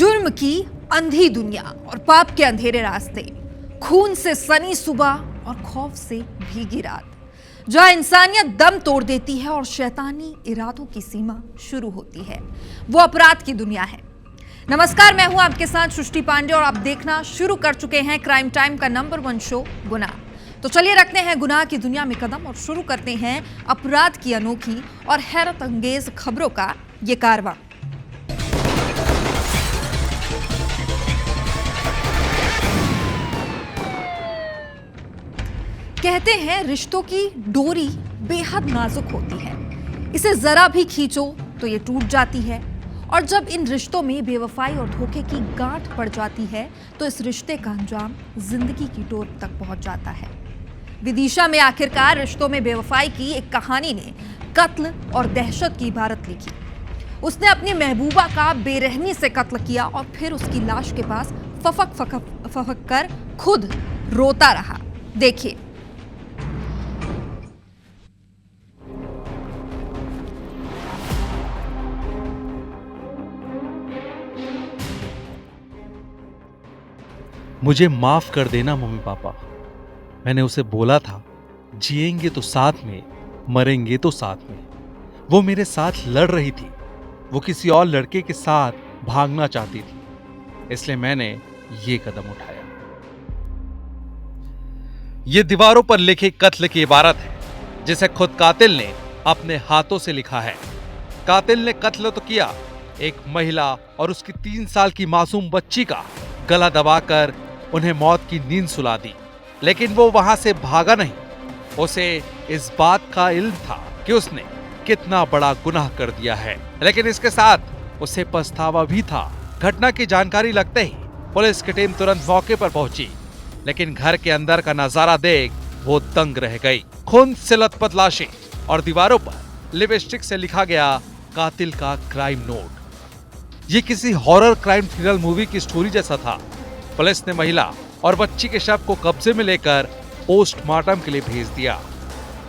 जुर्म की अंधी दुनिया और पाप के अंधेरे रास्ते, खून से सनी सुबह और खौफ से भीगी रात, जहां इंसानियत दम तोड़ देती है और शैतानी इरादों की सीमा शुरू होती है, वो अपराध की दुनिया है। नमस्कार, मैं हूं आपके साथ सृष्टि पांडे और आप देखना शुरू कर चुके हैं क्राइम टाइम का नंबर 1 शो गुनाह। तो चलिए रखते हैं गुनाह की दुनिया में कदम और शुरू करते हैं अपराध की अनोखी और हैरत अंगेज खबरों का ये कारवां। कहते हैं रिश्तों की डोरी बेहद नाजुक होती है, इसे जरा भी खींचो तो ये टूट जाती है, और जब इन रिश्तों में बेवफाई और धोखे की गांठ पड़ जाती है तो इस रिश्ते का अंजाम जिंदगी की डोर तक पहुंच जाता है। विदिशा में आखिरकार रिश्तों में बेवफाई की एक कहानी ने कत्ल और दहशत की इबारत लिखी। उसने अपनी महबूबा का बेरहमी से कत्ल किया और फिर उसकी लाश के पास फफक कर खुद रोता रहा। देखिए। मुझे माफ कर देना मम्मी पापा, मैंने उसे बोला था जिएंगे तो साथ में, मरेंगे तो साथ में। वो मेरे साथ लड़ रही थी, वो किसी और लड़के के साथ भागना चाहती थी, इसलिए मैंने ये कदम उठाया। ये दीवारों पर लिखी कत्ल की इबारत है जिसे खुद कातिल ने अपने हाथों से लिखा है। कातिल ने कत्ल तो किया, एक महिला और उसकी 3 साल की मासूम बच्ची का गला दबाकर उन्हें मौत की नींद सुला दी, लेकिन वो वहां से भागा नहीं। उसे इस बात का इल्म था कि उसने कितना बड़ा गुनाह कर दिया है, लेकिन इसके साथ उसे पछतावा भी था। घटना की जानकारी लगते ही पुलिस की टीम तुरंत मौके पर पहुंची, लेकिन घर के अंदर का नजारा देख वो दंग रह गई। खून से लथपथ लाशें और दीवारों पर लिपस्टिक से लिखा गया कातिल का क्राइम नोट। ये किसी हॉरर क्राइम थ्रिलर मूवी की स्टोरी जैसा था। पुलिस ने महिला और बच्ची के शव को कब्जे में लेकर पोस्टमार्टम के लिए भेज दिया,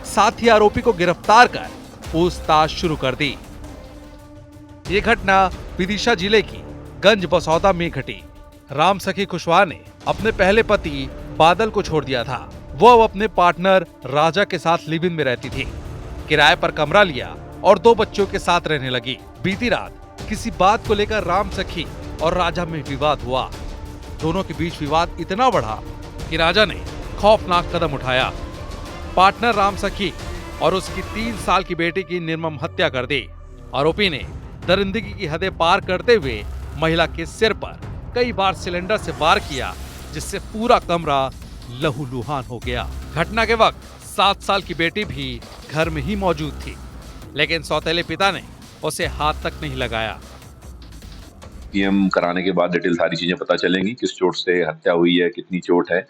साथ ही आरोपी को गिरफ्तार कर पूछताछ शुरू कर दी। ये घटना विदिशा जिले की गंज बसौदा में घटी। राम सखी कुशवाहा ने अपने पहले पति बादल को छोड़ दिया था। वो अब अपने पार्टनर राजा के साथ लिव इन में रहती थी। किराए पर कमरा लिया और 2 बच्चों के साथ रहने लगी। बीती रात किसी बात को लेकर राम सखी और राजा में विवाद हुआ। दोनों के बीच विवाद इतना बढ़ा कि राजा ने खौफनाक कदम उठाया। पार्टनर राम सखी और उसकी 3 साल की बेटी की निर्मम हत्या कर दी। आरोपी ने दरिंदगी की हदें पार करते हुए महिला के सिर पर कई बार सिलेंडर से वार किया, जिससे पूरा कमरा लहूलुहान हो गया। घटना के वक्त 7 साल की बेटी भी घर में ही मौजूद थी, लेकिन सौतेले पिता ने उसे हाथ तक नहीं लगाया। पीएम कराने के बाद डिटेल सारी चीजें पता चलेंगी, किस चोट से हत्या हुई है, कितनी चोट है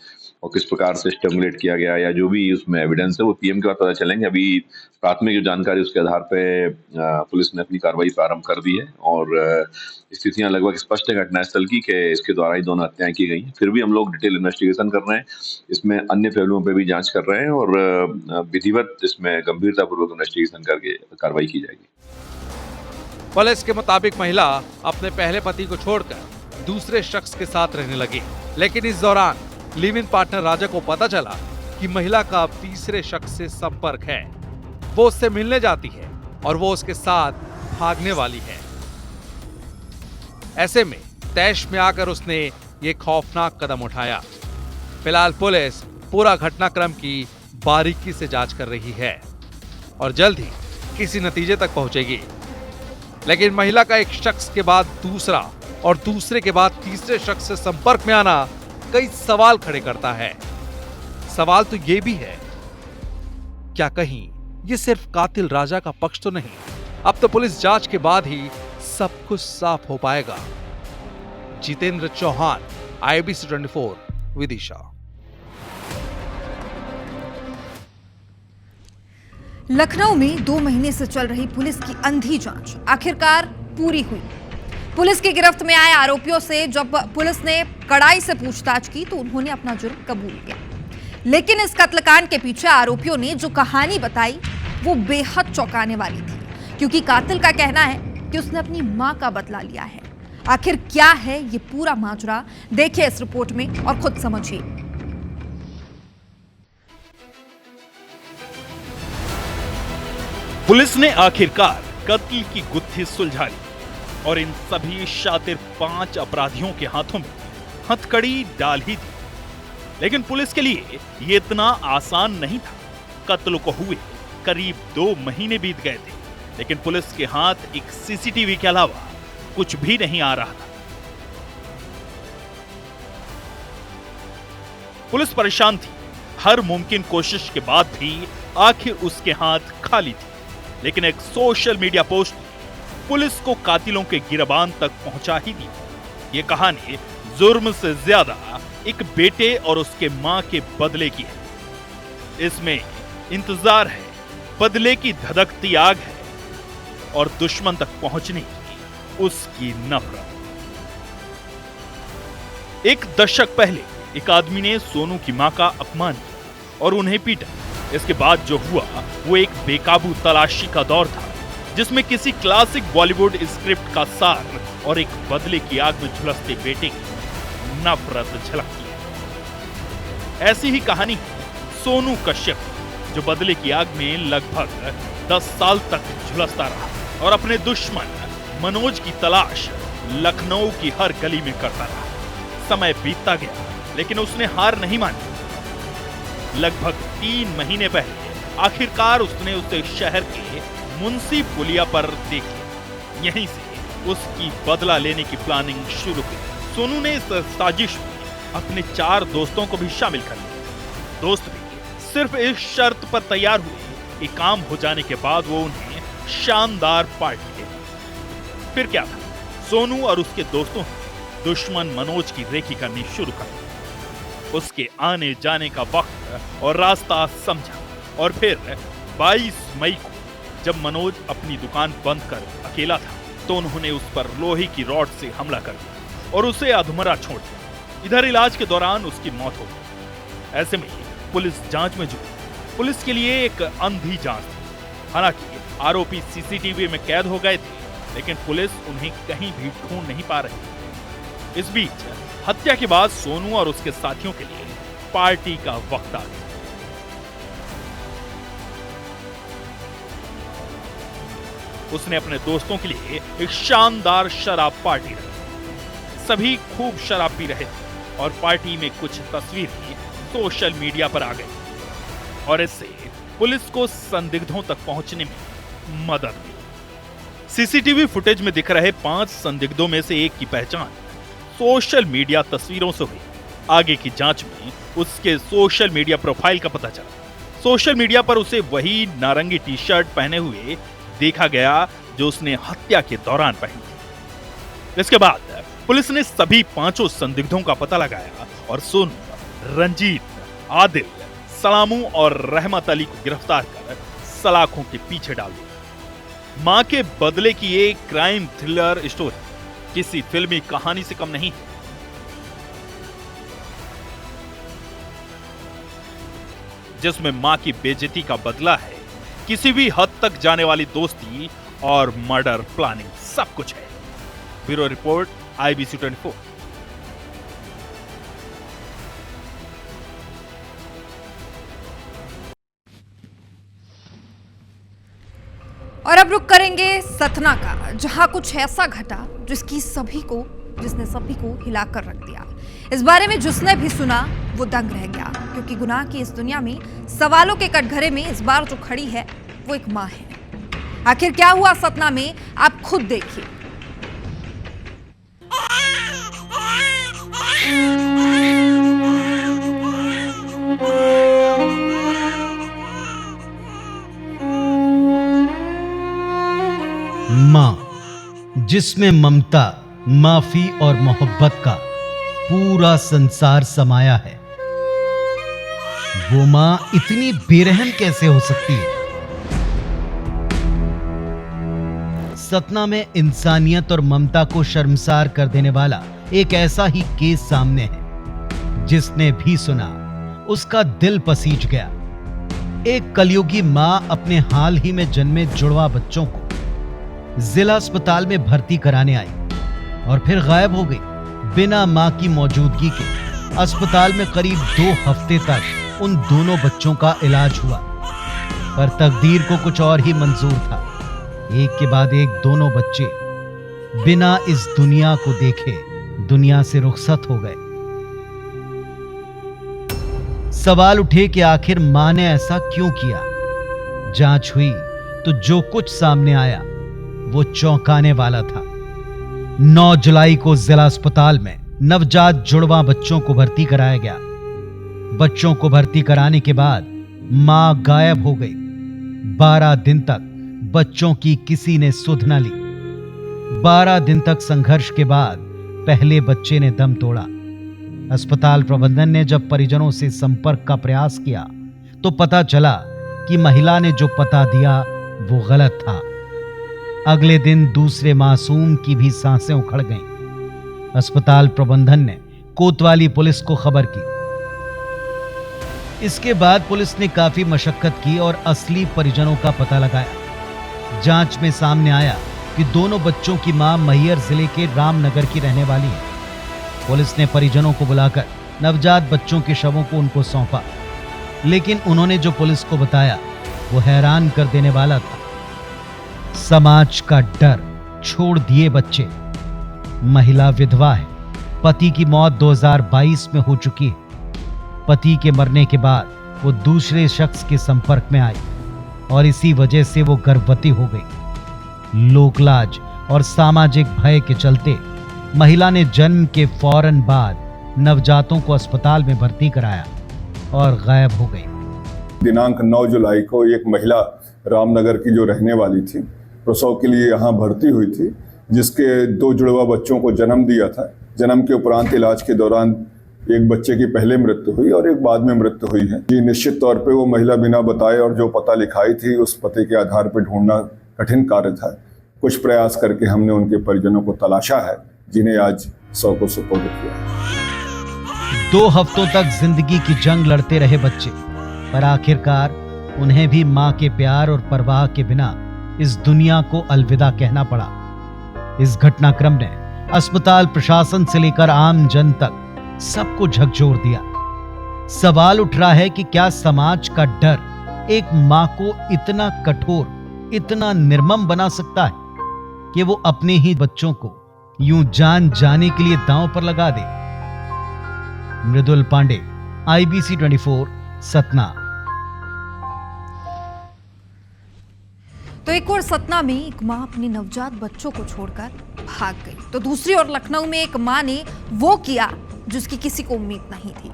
और किस प्रकार से स्ट्रैंगुलेट किया गया, या जो भी उसमें एविडेंस है वो पीएम के बाद पता चलेंगे। अभी प्राथमिक जो जानकारी उसके आधार पे पुलिस ने अपनी कार्रवाई प्रारंभ कर दी है और स्थितियां लगभग स्पष्ट है घटनास्थल की कि इसके द्वारा ही दोनों हत्याएं की गई हैं। फिर भी हम लोग डिटेल इन्वेस्टिगेशन कर रहे हैं, इसमें अन्य पहलुओं पर भी जाँच कर रहे हैं और विधिवत इसमें गंभीरतापूर्वक इन्वेस्टिगेशन करके कार्रवाई की जाएगी। पुलिस के मुताबिक महिला अपने पहले पति को छोड़कर दूसरे शख्स के साथ रहने लगी, लेकिन इस दौरान लिव इन पार्टनर राजा को पता चला कि महिला का अब तीसरे शख्स से संपर्क है। वो उससे मिलने जाती है और वो उसके साथ भागने वाली है। ऐसे में तैश में आकर उसने ये खौफनाक कदम उठाया। फिलहाल पुलिस पूरा घटनाक्रम की बारीकी से जांच कर रही है और जल्द ही किसी नतीजे तक पहुंचेगी। लेकिन महिला का एक शख्स के बाद दूसरा और दूसरे के बाद तीसरे शख्स से संपर्क में आना कई सवाल खड़े करता है। सवाल तो ये भी है, क्या कहीं ये सिर्फ कातिल राजा का पक्ष तो नहीं? अब तो पुलिस जांच के बाद ही सब कुछ साफ हो पाएगा। जितेंद्र चौहान, IBC 24, विदिशा। लखनऊ में 2 महीने से चल रही पुलिस की अंधी जांच आखिरकार पूरी हुई। पुलिस की गिरफ्त में आए आरोपियों से जब पुलिस ने कड़ाई से पूछताछ की तो उन्होंने अपना जुर्म कबूल किया, लेकिन इस कत्लकांड के पीछे आरोपियों ने जो कहानी बताई वो बेहद चौंकाने वाली थी, क्योंकि कातिल का कहना है कि उसने अपनी मां का बदला लिया है। आखिर क्या है ये पूरा माजरा, देखिए इस रिपोर्ट में और खुद समझिए। पुलिस ने आखिरकार कत्ल की गुत्थी सुलझा ली और इन सभी शातिर 5 अपराधियों के हाथों में हथकड़ी डाल ही दी। लेकिन पुलिस के लिए ये इतना आसान नहीं था। कत्ल को हुए करीब 2 महीने बीत गए थे, लेकिन पुलिस के हाथ एक सीसीटीवी के अलावा कुछ भी नहीं आ रहा था। पुलिस परेशान थी। हर मुमकिन कोशिश के बाद भी आखिर उसके हाथ खाली थे। लेकिन एक सोशल मीडिया पोस्ट ने पुलिस को कातिलों के गिरबान तक पहुंचा ही दी। ये कहानी जुर्म से ज्यादा एक बेटे और उसके मां के बदले की है। इसमें इंतजार है, बदले की धधकती आग है और दुश्मन तक पहुंचने की उसकी नफरत। एक दशक पहले एक आदमी ने सोनू की मां का अपमान किया और उन्हें पीटा। इसके बाद जो हुआ वो एक बेकाबू तलाशी का दौर था, जिसमें किसी क्लासिक बॉलीवुड स्क्रिप्ट का सार और एक बदले की आग में झुलसते बेटे की नफरत झलकती है। ऐसी ही कहानी सोनू कश्यप, जो बदले की आग में लगभग 10 साल तक झुलसता रहा और अपने दुश्मन मनोज की तलाश लखनऊ की हर गली में करता रहा। समय बीतता गया, लेकिन उसने हार नहीं मानी। लगभग 3 महीने पहले आखिरकार उसने उसे शहर के मुंशी पुलिया पर देख लिया। यहीं से उसकी बदला लेने की प्लानिंग शुरू हुई। सोनू ने इस साजिश में अपने 4 दोस्तों को भी शामिल कर लिया। दोस्त भी सिर्फ इस शर्त पर तैयार हुए कि काम हो जाने के बाद वो उन्हें शानदार पार्टी देंगे। फिर क्या था, सोनू और उसके दोस्तों ने दुश्मन मनोज की रेकी करनी शुरू कर दी। उसके आने जाने का वक्त और रास्ता समझा और फिर 22 मई को जब मनोज अपनी दुकान बंद कर अकेला था, तो उन्होंने उस पर लोहे की रॉड से हमला कर दिया और उसे अधमरा छोड़ दिया। इधर इलाज के दौरान उसकी मौत हो गई। ऐसे में पुलिस जांच में जुटी। पुलिस के लिए एक अंधी जांच थी। हालांकि आरोपी सीसीटीवी में कैद हो गए थे, लेकिन पुलिस उन्हें कहीं भी ढूंढ नहीं पा रही। इस बीच हत्या के बाद सोनू और उसके साथियों के लिए पार्टी का वक्त आ गया। उसने अपने दोस्तों के लिए एक शानदार शराब पार्टी रखी। सभी खूब शराब पी रहे थे और पार्टी में कुछ तस्वीरें सोशल मीडिया पर आ गई और इससे पुलिस को संदिग्धों तक पहुंचने में मदद मिली। सीसीटीवी फुटेज में दिख रहे 5 संदिग्धों में से एक की पहचान सोशल मीडिया तस्वीरों से हुई। आगे की जांच में उसके सोशल मीडिया प्रोफाइल का पता चला। सोशल मीडिया पर उसे वही नारंगी टी शर्ट पहने हुए देखा गया जो उसने हत्या के दौरान पहनी थी। इसके बाद पुलिस ने सभी 5 संदिग्धों का पता लगाया और सोनू, रंजीत, आदिल, सलामू और रहमत अली को गिरफ्तार कर सलाखों के पीछे डाल दिया। मां के बदले की एक क्राइम थ्रिलर स्टोरी किसी फिल्मी कहानी से कम नहीं है। जिसमें मां की बेइज्जती का बदला है, किसी भी हद तक जाने वाली दोस्ती और मर्डर प्लानिंग, सब कुछ है। Bureau report, IBC 24। और अब रुक करेंगे सतना का, जहां कुछ ऐसा घटा जिसने सभी को हिलाकर रख दिया। इस बारे में जिसने भी सुना वो दंग रह गया, क्योंकि गुनाह की इस दुनिया में सवालों के कटघरे में इस बार जो खड़ी है वो एक मां है। आखिर क्या हुआ सतना में, आप खुद देखिए। मां, जिसमें ममता, माफी और मोहब्बत का पूरा संसार समाया है, वो मां इतनी बेरहम कैसे हो सकती है? सतना में इंसानियत और ममता को शर्मसार कर देने वाला एक ऐसा ही केस सामने है। जिसने भी सुना उसका दिल पसीज गया। एक कलयुगी मां अपने हाल ही में जन्मे जुड़वा बच्चों को जिला अस्पताल में भर्ती कराने आई। और फिर गायब हो गई बिना मां की मौजूदगी के। अस्पताल में करीब 2 हफ्ते तक उन दोनों बच्चों का इलाज हुआ, पर तकदीर को कुछ और ही मंजूर था। एक के बाद एक दोनों बच्चे बिना इस दुनिया को देखे दुनिया से रुखसत हो गए। सवाल उठे कि आखिर मां ने ऐसा क्यों किया। जांच हुई तो जो कुछ सामने आया वो चौंकाने वाला था। 9 जुलाई को जिला अस्पताल में नवजात जुड़वा बच्चों को भर्ती कराया गया। बच्चों को भर्ती कराने के बाद मां गायब हो गई। 12 दिन तक बच्चों की किसी ने सुध न ली। 12 दिन तक संघर्ष के बाद पहले बच्चे ने दम तोड़ा। अस्पताल प्रबंधन ने जब परिजनों से संपर्क का प्रयास किया तो पता चला कि महिला ने जो पता दिया वो गलत था। अगले दिन दूसरे मासूम की भी सांसें उखड़ गईं। अस्पताल प्रबंधन ने कोतवाली पुलिस को खबर की। इसके बाद पुलिस ने काफी मशक्कत की और असली परिजनों का पता लगाया। जांच में सामने आया कि दोनों बच्चों की मां मैहर जिले के रामनगर की रहने वाली है। पुलिस ने परिजनों को बुलाकर नवजात बच्चों के शवों को उनको सौंपा, लेकिन उन्होंने जो पुलिस को बताया वो हैरान कर देने वाला था। समाज का डर छोड़ दिए बच्चे। महिला विधवा है। पति की मौत 2022 में हो चुकी है। पति के मरने के बाद वो दूसरे शख्स के संपर्क में आई और इसी वजह से वो गर्भवती हो गई। लोकलाज और सामाजिक भय के चलते महिला ने जन्म के फौरन बाद नवजातों को अस्पताल में भर्ती कराया और गायब हो गई। दिनांक 9 जुलाई को एक महिला रामनगर की जो रहने वाली थी, प्रसव के लिए यहाँ भर्ती हुई थी, जिसके 2 जुड़वा बच्चों को जन्म दिया था। जन्म के उपरांत इलाज के दौरान एक बच्चे की पहले मृत्यु हुई और एक बाद में मृत्यु हुई है। जी, निश्चित तौर पे वो महिला बिना बताए और जो पता लिखाई थी उस पते के आधार पर ढूंढना कठिन कार्य था। कुछ प्रयास करके हमने उनके परिजनों को तलाशा है, जिन्हें आज 100 को सुपुर्द किया। 2 हफ्तों तक जिंदगी की जंग लड़ते रहे बच्चे, पर आखिरकार उन्हें भी मां के प्यार और परवाह के बिना इस दुनिया को अलविदा कहना पड़ा। इस घटनाक्रम ने अस्पताल प्रशासन से लेकर आम जन तक सबको झकझोर दिया। सवाल उठ रहा है कि क्या समाज का डर एक मां को इतना कठोर, इतना निर्मम बना सकता है कि वो अपने ही बच्चों को यूं जान जाने के लिए दांव पर लगा दे। मृदुल पांडे, IBC 24, सतना। तो एक और सतना में एक मां अपने नवजात बच्चों को छोड़कर भाग गई, तो दूसरी ओर लखनऊ में एक मां ने वो किया जिसकी किसी को उम्मीद नहीं थी।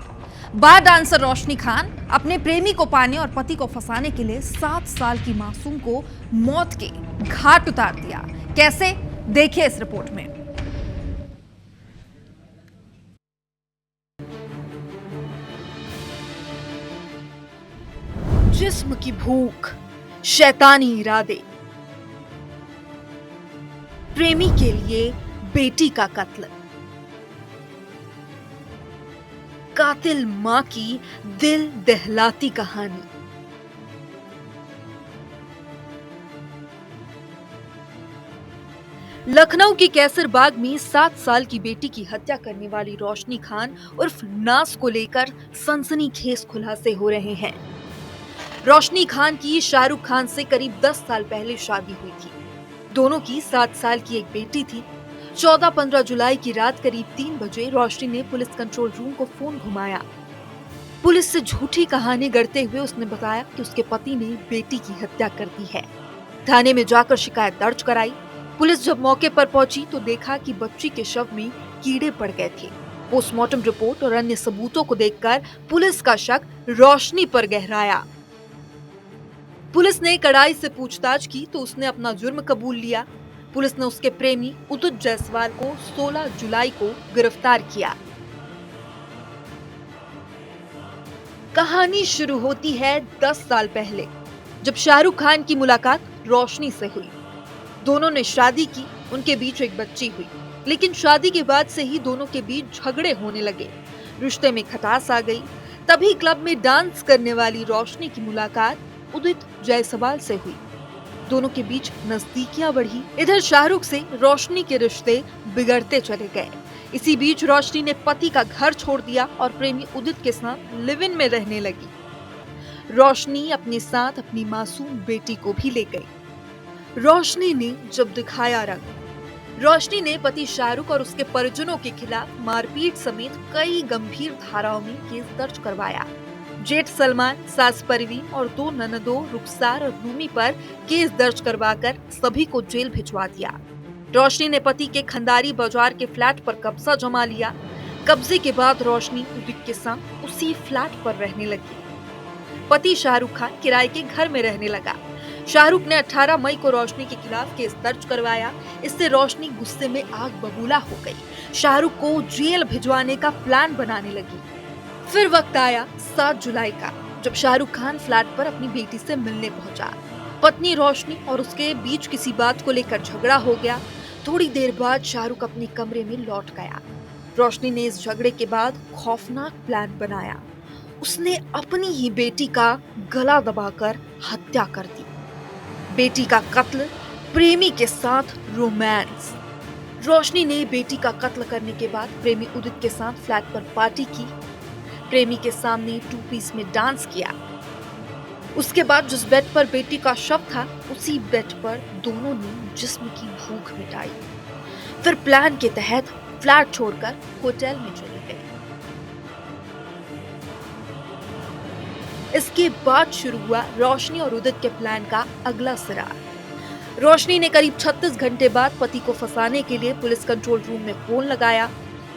बार डांसर रोशनी खान अपने प्रेमी को पाने और पति को फंसाने के लिए 7 साल की मासूम को मौत के घाट उतार दिया। कैसे, देखिए इस रिपोर्ट में। जिस्म की भूख, शैतानी इरादे, प्रेमी के लिए बेटी का कत्ल, कातिल मां की दिल दहलाती कहानी। लखनऊ के कैसरबाग में 7 साल की बेटी की हत्या करने वाली रोशनी खान उर्फ नाज को लेकर सनसनीखेज खुलासे हो रहे हैं। रोशनी खान की शाहरुख खान से करीब 10 साल पहले शादी हुई थी। दोनों की 7 साल की एक बेटी थी। 14-15 जुलाई की रात करीब 3 बजे रोशनी ने पुलिस कंट्रोल रूम को फोन घुमाया। पुलिस से झूठी कहानी गढ़ते हुए उसने बताया कि उसके पति ने बेटी की हत्या कर दी है। थाने में जाकर शिकायत दर्ज कराई। पुलिस जब मौके पर पहुंची तो देखा कि बच्ची के शव में कीड़े पड़ गए थे। पोस्टमार्टम रिपोर्ट और अन्य सबूतों को देखकर पुलिस का शक रोशनी पर गहराया। पुलिस ने कड़ाई से पूछताछ की तो उसने अपना जुर्म कबूल लिया। पुलिस ने उसके प्रेमी उदित जायसवाल को 16 जुलाई को गिरफ्तार किया। कहानी शुरू होती है 10 साल पहले, जब शाहरुख खान की मुलाकात रोशनी से हुई। दोनों ने शादी की, उनके बीच एक बच्ची हुई, लेकिन शादी के बाद से ही दोनों के बीच झगड़े होने लगे। रिश्ते में खटास आ गई। तभी क्लब में डांस करने वाली रोशनी की मुलाकात उदित जायसवाल से हुई। दोनों के बीच नजदीकियां बढ़ी। इधर शाहरुख से रोशनी के रिश्ते बिगड़ते चले गए। इसी बीच रोशनी ने पति का घर छोड़ दिया और प्रेमी उदित के साथ लिव इन में रहने लगी। रोशनी अपने साथ अपनी मासूम बेटी को भी ले गई। रोशनी ने जब दिखाया रंग, रोशनी ने पति शाहरुख और उसके परिजनों के खिलाफ मारपीट समेत कई गंभीर धाराओं में केस दर्ज करवाया। जेठ सलमान, सास परवीन और 2 ननदों रुखसार और रूमी पर केस दर्ज करवाकर सभी को जेल भिजवा दिया। रोशनी ने पति के खंडारी बाजार के फ्लैट पर कब्जा जमा लिया। कब्जे के बाद रोशनी उदित के साथ उसी फ्लैट पर रहने लगी। पति शाहरुख खान किराए के घर में रहने लगा। शाहरुख ने 18 मई को रोशनी के खिलाफ केस दर्ज करवाया। इससे रोशनी गुस्से में आग बबूला हो गई। शाहरुख को जेल भिजवाने का प्लान बनाने लगी। फिर वक्त आया 7 जुलाई का, जब शाहरुख खान फ्लैट पर अपनी बेटी से मिलने पहुंचा। पत्नी रोशनी और उसके बीच किसी बात को लेकर झगड़ा हो गया। थोड़ी देर बाद शाहरुख अपने कमरे में लौट गया। रोशनी ने इस झगड़े के बाद खौफनाक प्लान बनाया। उसने अपनी ही बेटी का गला दबाकर हत्या कर दी। बेटी का कत्ल, प्रेमी के साथ रोमांस। रोशनी ने बेटी का कत्ल करने के बाद प्रेमी उदित के साथ फ्लैट पर पार्टी की। प्रेमी के सामने 2 पीस में डांस किया। उसके बाद जिस बेड पर बेटी का शव था, उसी बेड पर दोनों ने जिस्म की भूख मिटाई। फिर प्लान के तहत फ्लैट छोड़कर होटल में चले गए। इसके बाद शुरू हुआ रोशनी और उदित के प्लान का अगला सिरा। रोशनी ने करीब 36 घंटे बाद पति को फंसाने के लिए पुलिस कंट्रोल रूम में फोन लगाया।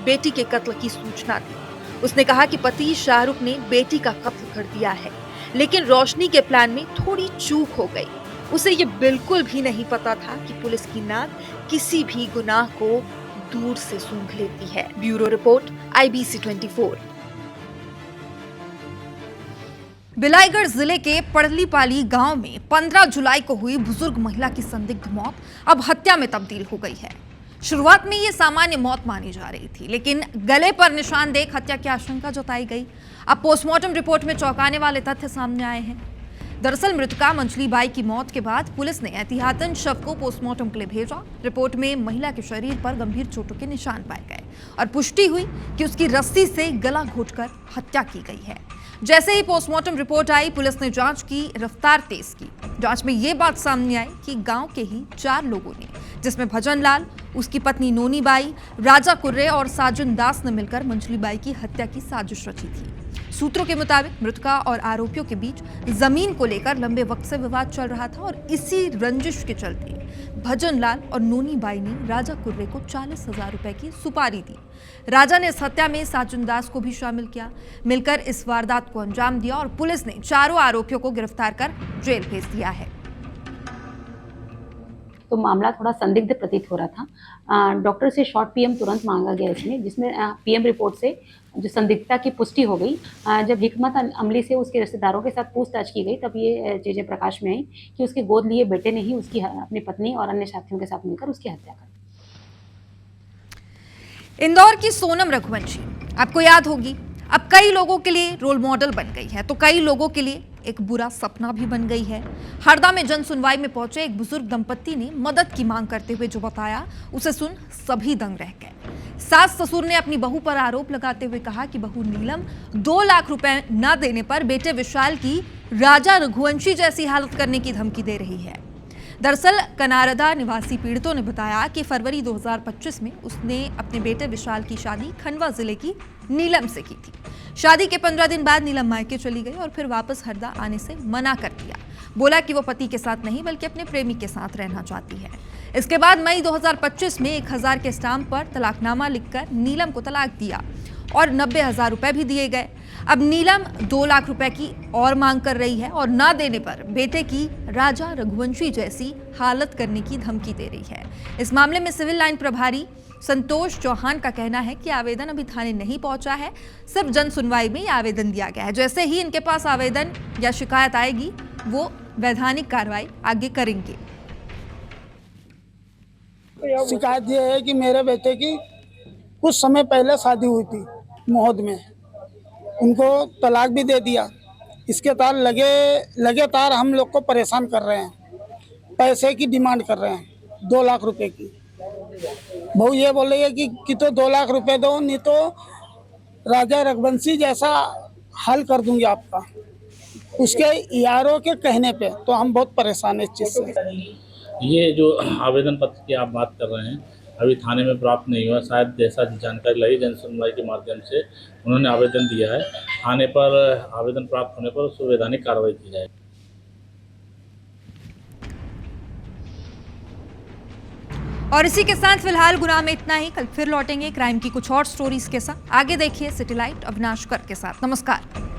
बेटी के कत्ल की सूचना दी। उसने कहा कि पति शाहरुख ने बेटी का कत्ल कर दिया है, लेकिन रोशनी के प्लान में थोड़ी चूक हो गई। उसे ये बिल्कुल भी नहीं पता था कि पुलिस की नाक किसी भी गुनाह को दूर से सूंघ लेती है। Bureau report, IBC 24। बिलाईगढ़ जिले के पड़लीपाली गांव में 15 जुलाई को हुई बुजुर्ग महिला की संदिग्ध मौत अब हत्या में तब्दील हो गई है। शुरुआत में ये सामान्य मौत मानी जा रही थी, लेकिन गले पर निशान देख हत्या की आशंका जताई गई। अब पोस्टमार्टम रिपोर्ट में चौंकाने वाले तथ्य सामने आए हैं। दरअसल मृतका मंजली बाई की मौत के बाद पुलिस ने एहतियातन शव को पोस्टमार्टम के लिए भेजा। रिपोर्ट में महिला के शरीर पर गंभीर चोटों के निशान पाए गए और पुष्टि हुई कि उसकी रस्सी से गला घोंटकर हत्या की गई है। जैसे ही पोस्टमार्टम रिपोर्ट आई, पुलिस ने जांच की रफ्तार तेज की। जांच में ये बात सामने आई कि गांव के ही 4 लोगों ने, जिसमें भजन लाल, उसकी पत्नी नोनी बाई, राजा कुर्रे और साजन दास ने मिलकर मंजली बाई की हत्या की साजिश रची थी। सूत्रों के मुताबिक मृतका और आरोपियों के बीच जमीन को लेकर लंबे वक्त से विवाद चल रहा था और इसी रंजिश के चलते भजन लाल और नोनी बाई ने राजा कुर्रे को 40,000 रुपए की सुपारी दी। राजा ने इस हत्या में साजन दास को भी शामिल किया। मिलकर इस वारदात को अंजाम दिया और पुलिस ने चारों आरोपियों को गिरफ्तार कर जेल भेज दिया है। तो मामला थोड़ा संदिग्ध प्रतीत हो रहा था। डॉक्टर से शॉर्ट पीएम तुरंत मांगा गया इसमें, जिसमें पीएम रिपोर्ट से जो संदिग्धता की पुष्टि हो गई। जब हिकमत अमली से उसके रिश्तेदारों के साथ पूछताछ की गई, तब ये चीज़ें प्रकाश में आई कि उसके गोद लिए बेटे ने ही उसकी अपनी पत्नी और अन्य साथियों के साथ मिलकर उसकी हत्या कर दी। इंदौर की सोनम रघुवंशी आपको याद होगी, अब कई लोगों के लिए रोल मॉडल बन गई है, तो कई लोगों के लिए एक बुरा सपना भी बन गई है। हरदा में जन सुनवाई में पहुंचे एक बुजुर्ग दंपत्ति ने मदद की मांग करते हुए जो बताया, उसे सुन सभी दंग रह गए। सास ससुर ने अपनी बहू पर आरोप लगाते हुए कहा कि बहू नीलम 2 लाख रुपए न देने पर बेटे विशाल की राजा रघुवंशी जैसी हालत करने की धमकी दे रही है। दरअसल कनारदा निवासी पीड़ितों ने बताया कि फरवरी 2025 में उसने अपने बेटे विशाल की शादी खंडवा जिले की नीलम से की थी। शादी के 15 दिन बाद नीलम मायके चली गई और फिर वापस हरदा आने से मना कर दिया। बोला कि वो पति के साथ नहीं बल्कि अपने प्रेमी के साथ रहना चाहती है। इसके बाद मई 2025 में 1000 के स्टाम्प पर तलाकनामा लिखकर नीलम को तलाक दिया और 90,000 रुपए भी दिए गए। अब नीलम 2 लाख रुपए की और मांग कर रही है और ना देने पर बेटे की राजा रघुवंशी जैसी हालत करने की धमकी दे रही है। इस मामले में सिविल लाइन प्रभारी संतोष चौहान का कहना है कि आवेदन अभी थाने नहीं पहुंचा है, सिर्फ जन सुनवाई में यह आवेदन दिया गया है। जैसे ही इनके पास आवेदन या शिकायत आएगी, वो वैधानिक कार्रवाई आगे करेंगे। शिकायत ये है कि मेरे बेटे की कुछ समय पहले शादी हुई थी मोहद में, उनको तलाक भी दे दिया। इसके तार लगातार हम लोग को परेशान कर रहे हैं। पैसे की डिमांड कर रहे हैं 2 लाख रुपए की। बहू ये बोल रही है कि तो 2 लाख रुपए दो, नहीं तो राजा रघुवंशी जैसा हल कर दूंगी आपका, उसके यारों के कहने पे। तो हम बहुत परेशान हैं इस चीज़ से। ये जो आवेदन पत्र की आप बात कर रहे हैं, अभी थाने में प्राप्त नहीं हुआ। शायद जैसा जानकारी लगी जन सुनवाई के माध्यम से उन्होंने आवेदन दिया है। थाने पर आवेदन प्राप्त होने पर उसको वैधानिक कार्रवाई की जाएगी। और इसी के साथ फिलहाल गुनाह में इतना ही। कल फिर लौटेंगे क्राइम की कुछ और स्टोरीज के साथ। आगे देखिए सिटी लाइट अविनाश कर के साथ। नमस्कार।